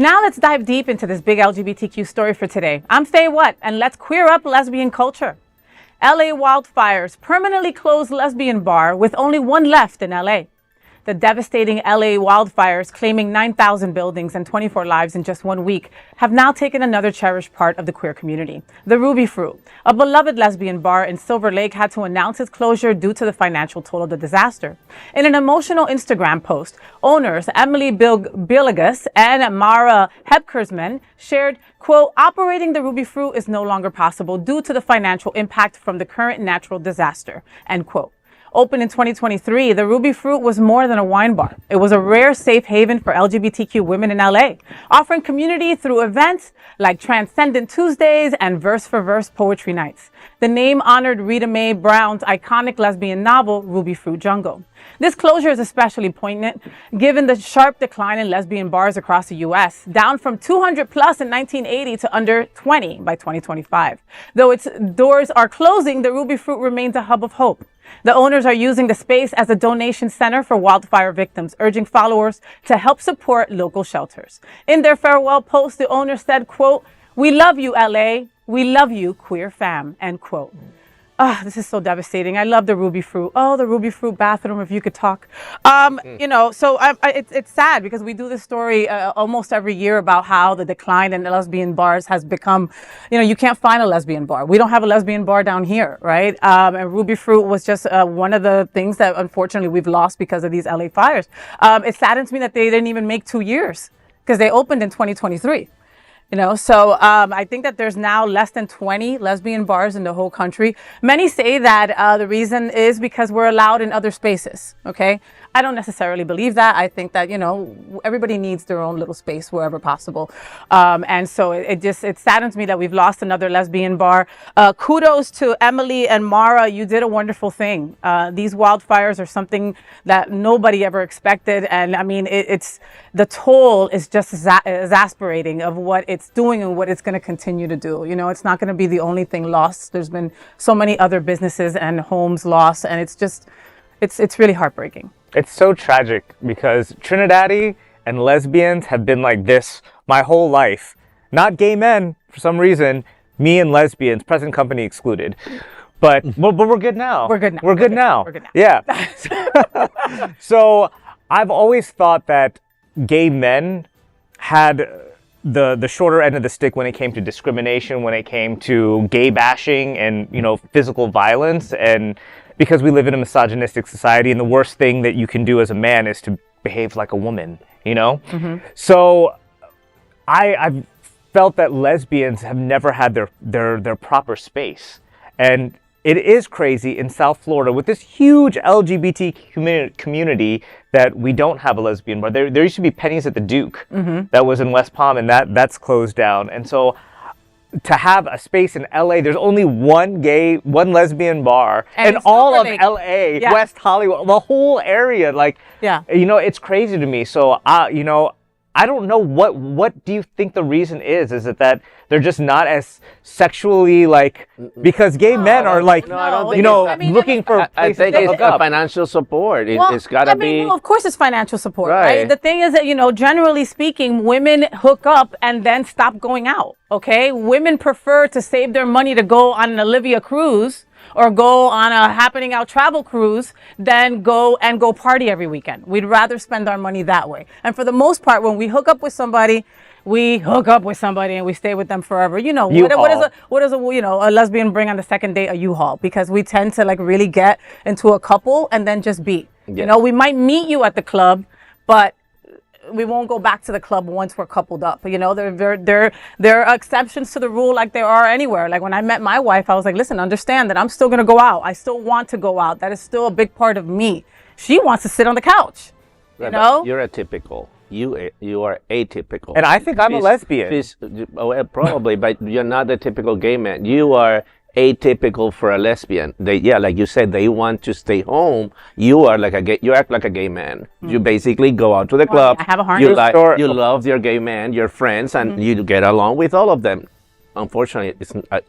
Now let's dive deep into this big LGBTQ story for today. I'm Faye What, and let's queer up lesbian culture. LA Wildfires permanently closed lesbian bar with only one left in LA. The devastating LA wildfires, claiming 9,000 buildings and 24 lives in just 1 week, have now taken another cherished part of the queer community. The Ruby Fruit, a beloved lesbian bar in Silver Lake, had to announce its closure due to the financial toll of the disaster. In an emotional Instagram post, owners Emily Billigus and Mara Hepkersman shared, quote, "Operating the Ruby Fruit is no longer possible due to the financial impact from the current natural disaster," end quote. Opened in 2023, the Ruby Fruit was more than a wine bar. It was a rare safe haven for LGBTQ women in LA, offering community through events like Transcendent Tuesdays and Verse for Verse poetry nights. The name honored Rita Mae Brown's iconic lesbian novel, Ruby Fruit Jungle. This closure is especially poignant given the sharp decline in lesbian bars across the U.S., down from 200 plus in 1980 to under 20 by 2025. Though its doors are closing, the Ruby Fruit remains a hub of hope. The owners are using the space as a donation center for wildfire victims, urging followers to help support local shelters. In their farewell post, the owner said, quote, "We love you, LA. We love you, queer fam," end quote. This is so devastating. I love the Ruby Fruit. Oh, the Ruby Fruit bathroom, if you could talk. It's sad because we do this story almost every year about how the decline in lesbian bars has become, you can't find a lesbian bar. We don't have a lesbian bar down here, right? And Ruby Fruit was just one of the things that unfortunately we've lost because of these LA fires. It saddens me that they didn't even make 2 years because they opened in 2023. I think that there's now less than 20 lesbian bars in the whole country. Many say that the reason is because we're allowed in other spaces. Okay. I don't necessarily believe that. I think that, everybody needs their own little space wherever possible. And so it saddens me that we've lost another lesbian bar. Kudos to Emily and Mara. You did a wonderful thing. These wildfires are something that nobody ever expected. And I mean, it's the toll is just exasperating of what it's doing and what it's going to continue to do. It's not going to be the only thing lost. There's been so many other businesses and homes lost. And it's really heartbreaking. It's so tragic because Trinidadi and lesbians have been like this my whole life. Not gay men, for some reason. Me and lesbians, present company excluded. But we're good now. We're good now. We're good now. We're good now. Yeah. So I've always thought that gay men had the shorter end of the stick when it came to discrimination, when it came to gay bashing and, physical violence. And because we live in a misogynistic society, and the worst thing that you can do as a man is to behave like a woman, Mm-hmm. So I've felt that lesbians have never had their proper space. And it is crazy in South Florida with this huge LGBT community that we don't have a lesbian bar. There used to be Pennies at the Duke that was in West Palm, and that's closed down. And so to have a space in LA, there's only one lesbian bar, and all of LA, yeah. West Hollywood, the whole area, it's crazy to me. So, I don't know what do you think the reason is? Is it that they're just not as sexually because gay men are looking for places I think it's financial support. It's gotta be. Of course, it's financial support, right? The thing is that generally speaking, women hook up and then stop going out. Okay, women prefer to save their money to go on an Olivia cruise or go on a happening out travel cruise than go party every weekend. We'd rather spend our money that way. And for the most part, when we hook up with somebody, and we stay with them forever. What does a lesbian bring on the second date? A U-Haul, because we tend to really get into a couple and then just be. Yeah. We might meet you at the club, but we won't go back to the club once we're coupled up. There are exceptions to the rule like there are anywhere. Like when I met my wife, I was like, listen, understand that I'm still going to go out. I still want to go out. That is still a big part of me. She wants to sit on the couch. Right, you're atypical. You are atypical. And I think I'm a lesbian. Probably, but you're not the typical gay man. You are atypical for a lesbian. Like you said, they want to stay home. You are you act like a gay man. You basically go out to the club. I have a harness. You love your gay man, your friends, and you get along with all of them. unfortunately,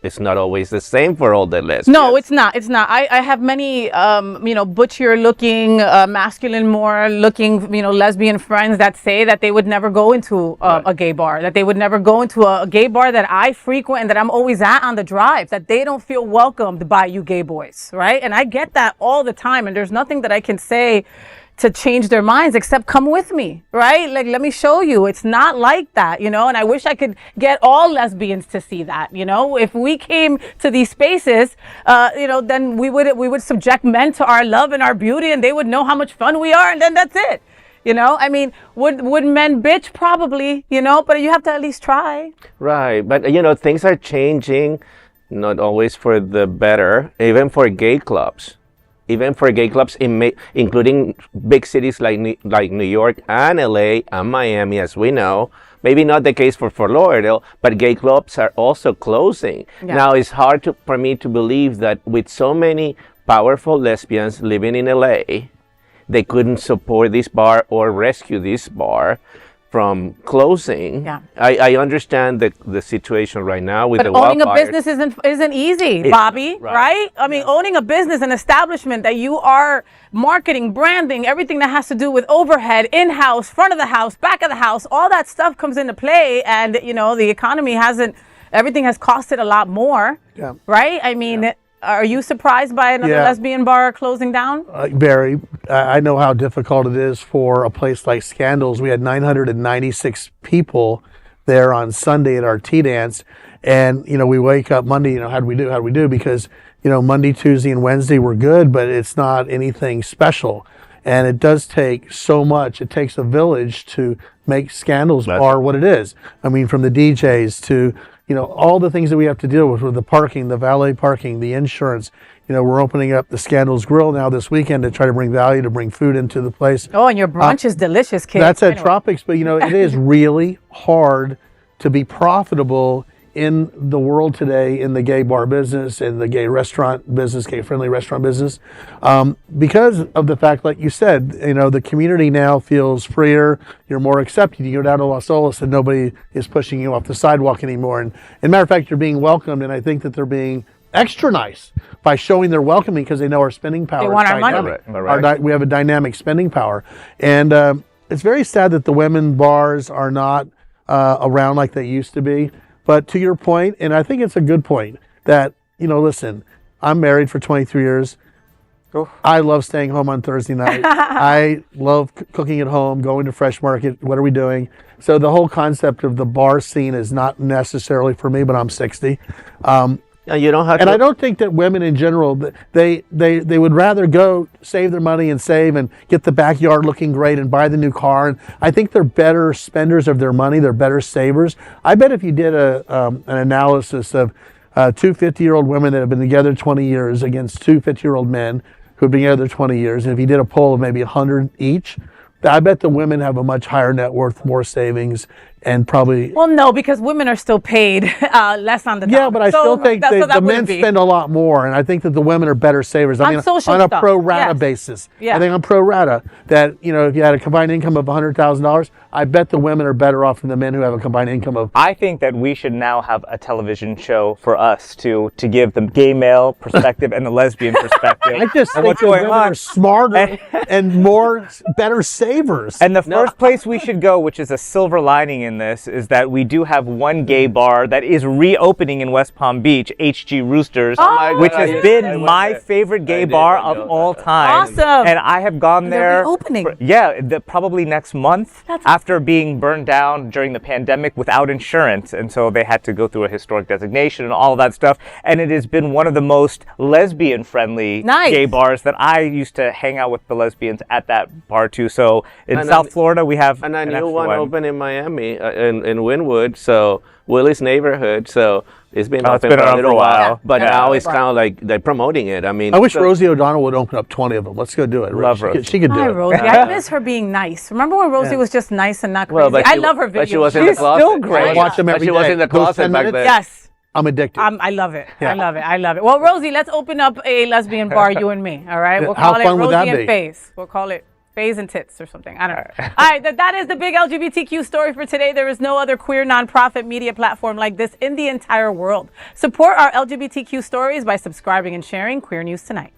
it's not always the same for all the lesbians. No, it's not. It's not. I have many, butchier-looking, masculine-more-looking, lesbian friends that say that they would never go into a gay bar, that they would never go into a gay bar that I frequent and that I'm always at on the drive, that they don't feel welcomed by you gay boys, right? And I get that all the time, and there's nothing that I can say to change their minds except come with me, right? Like, let me show you. It's not like that, and I wish I could get all lesbians to see that, if we came to these spaces, then we would subject men to our love and our beauty, and they would know how much fun we are, and then that's it. I mean, would men bitch? Probably, but you have to at least try. Right, but things are changing, not always for the better, even for gay clubs. Even for gay clubs, including big cities like New York and LA and Miami, as we know. Maybe not the case for Fort Lauderdale, but gay clubs are also closing. Yeah. Now, it's hard for me to believe that with so many powerful lesbians living in LA, they couldn't support this bar or rescue this bar from closing. Yeah. I understand the situation right now with the wildfires. But owning a business isn't easy, Bobby, right? I mean, owning a business, an establishment that you are marketing, branding, everything that has to do with overhead, in-house, front of the house, back of the house, all that stuff comes into play, and the economy everything has costed a lot more, right? I mean, are you surprised by another lesbian bar closing down? Very. I know how difficult it is for a place like Scandals. We had 996 people there on Sunday at our tea dance. And, we wake up Monday, how'd we do? Because, Monday, Tuesday, and Wednesday were good, but it's not anything special. And it does take so much. It takes a village to make Scandals Bar what it is. I mean, from the DJs to all the things that we have to deal with the parking, the valet parking, the insurance. We're opening up the Scandals Grill now this weekend to try to bring value, to bring food into the place. Oh, and your brunch is delicious, kid. That's at Tropics, but it is really hard to be profitable in the world today, in the gay bar business, in the gay restaurant business, gay-friendly restaurant business, because of the fact, like you said, the community now feels freer. You're more accepted. You go down to Los Olas and nobody is pushing you off the sidewalk anymore. And as a matter of fact, you're being welcomed, and I think that they're being extra nice by showing their welcoming because they know our spending power. They want our money. Right. We have a dynamic spending power. And it's very sad that the women bars are not around like they used to be. But to your point, and I think it's a good point, that, listen, I'm married for 23 years. I love staying home on Thursday night. I love cooking at home, going to Fresh Market. What are we doing? So the whole concept of the bar scene is not necessarily for me, but I'm 60. You don't have and I don't think that women in general, they would rather go save their money and save and get the backyard looking great and buy the new car. And I think they're better spenders of their money. They're better savers. I bet if you did an analysis of two 50-year-old women that have been together 20 years against two 50-year-old men who have been together 20 years, and if you did a poll of maybe 100 each, I bet the women have a much higher net worth, more savings, and probably... Well, no, because women are still paid less on the dollar. Yeah, but I still think the men spend a lot more, and I think that the women are better savers. I mean, on a pro rata basis. Yeah. I think on pro rata, that, if you had a combined income of $100,000, I bet the women are better off than the men who have a combined income of... I think that we should now have a television show for us to give the gay male perspective and the lesbian perspective. I just think the women are smarter and better savers. And the first place we should go, which is a silver lining in this, is that we do have one gay bar that is reopening in West Palm Beach, HG Roosters, which has been my favorite gay bar of all time. Awesome. And I have gone there. Reopening. Probably next month. After being burned down during the pandemic without insurance. And so they had to go through a historic designation and all of that stuff. And it has been one of the most lesbian-friendly gay bars that I used to hang out with the lesbians at that bar too. So in South Florida, we have a new one open in Miami, in Wynwood, so Willie's neighborhood. So it's been open for a little while, but now it's kind of like they're promoting it. I mean, I wish Rosie O'Donnell would open up 20 of them. Let's go do it. Love Rosie. She could do it. Rosie. I miss her being nice. Remember when Rosie was just nice and not crazy? Well, I love her videos. But she was in the closet. Still great. I watch them every day. She was in the closet back then. Yes. I'm addicted. I love it. Yeah. I love it. Well, Rosie, let's open up a lesbian bar, you and me. All right. We'll call How it fun would Rosie that and be? Face. We'll call it. Phase and tits or something. I don't know. All right, that is the big LGBTQ story for today. There is no other queer nonprofit media platform like this in the entire world. Support our LGBTQ stories by subscribing and sharing Queer News Tonight.